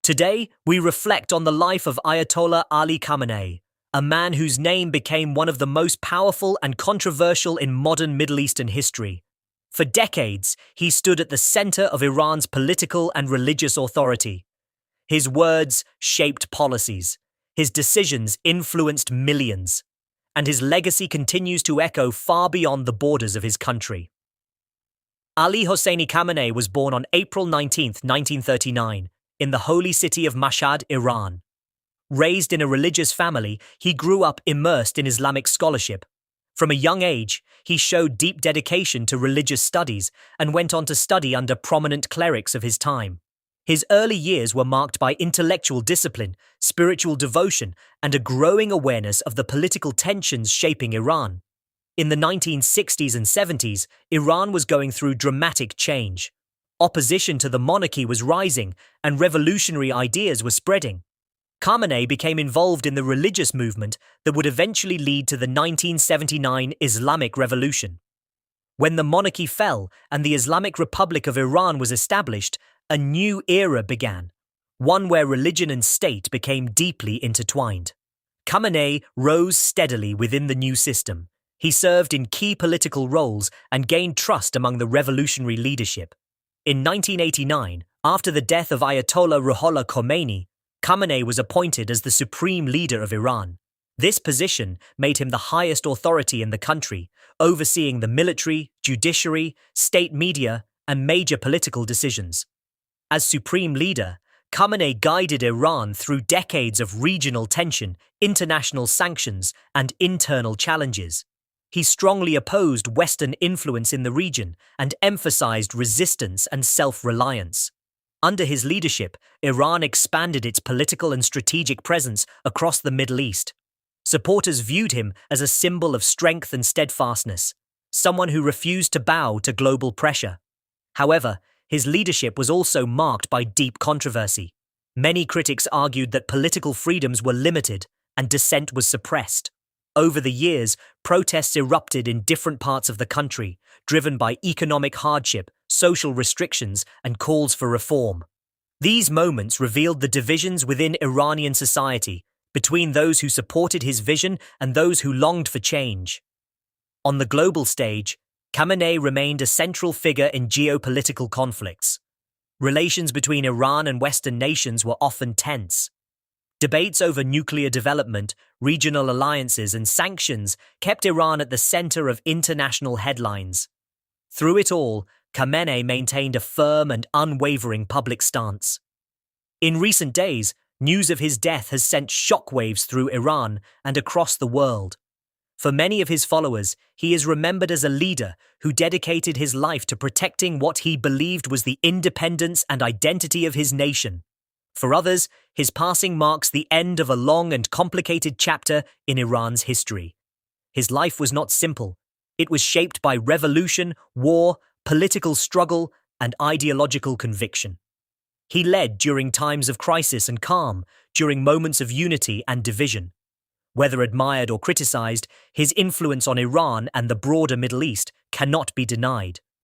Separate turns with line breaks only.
Today, we reflect on the life of Ayatollah Ali Khamenei, a man whose name became one of the most powerful and controversial in modern Middle Eastern history. For decades, he stood at the center of Iran's political and religious authority. His words shaped policies, his decisions influenced millions, and his legacy continues to echo far beyond the borders of his country. Ali Hosseini Khamenei was born on April 19, 1939, in the holy city of Mashhad, Iran. Raised in a religious family, he grew up immersed in Islamic scholarship. From a young age, he showed deep dedication to religious studies and went on to study under prominent clerics of his time. His early years were marked by intellectual discipline, spiritual devotion, and a growing awareness of the political tensions shaping Iran. In the 1960s and 70s, Iran was going through dramatic change. Opposition to the monarchy was rising, and revolutionary ideas were spreading. Khamenei became involved in the religious movement that would eventually lead to the 1979 Islamic Revolution. When the monarchy fell and the Islamic Republic of Iran was established, a new era began, one where religion and state became deeply intertwined. Khamenei rose steadily within the new system. He served in key political roles and gained trust among the revolutionary leadership. In 1989, after the death of Ayatollah Ali Khamenei, Khamenei was appointed as the supreme leader of Iran. This position made him the highest authority in the country, overseeing the military, judiciary, state media, and major political decisions. As supreme leader, Khamenei guided Iran through decades of regional tension, international sanctions, and internal challenges. He strongly opposed Western influence in the region and emphasized resistance and self-reliance. Under his leadership, Iran expanded its political and strategic presence across the Middle East. Supporters viewed him as a symbol of strength and steadfastness, someone who refused to bow to global pressure. However, his leadership was also marked by deep controversy. Many critics argued that political freedoms were limited and dissent was suppressed. Over the years, protests erupted in different parts of the country, driven by economic hardship, social restrictions, and calls for reform. These moments revealed the divisions within Iranian society, between those who supported his vision and those who longed for change. On the global stage, Khamenei remained a central figure in geopolitical conflicts. Relations between Iran and Western nations were often tense. Debates over nuclear development, regional alliances, and sanctions kept Iran at the center of international headlines. Through it all, Khamenei maintained a firm and unwavering public stance. In recent days, news of his death has sent shockwaves through Iran and across the world. For many of his followers, he is remembered as a leader who dedicated his life to protecting what he believed was the independence and identity of his nation. For others, his passing marks the end of a long and complicated chapter in Iran's history. His life was not simple. It was shaped by revolution, war, political struggle, and ideological conviction. He led during times of crisis and calm, during moments of unity and division. Whether admired or criticized, his influence on Iran and the broader Middle East cannot be denied.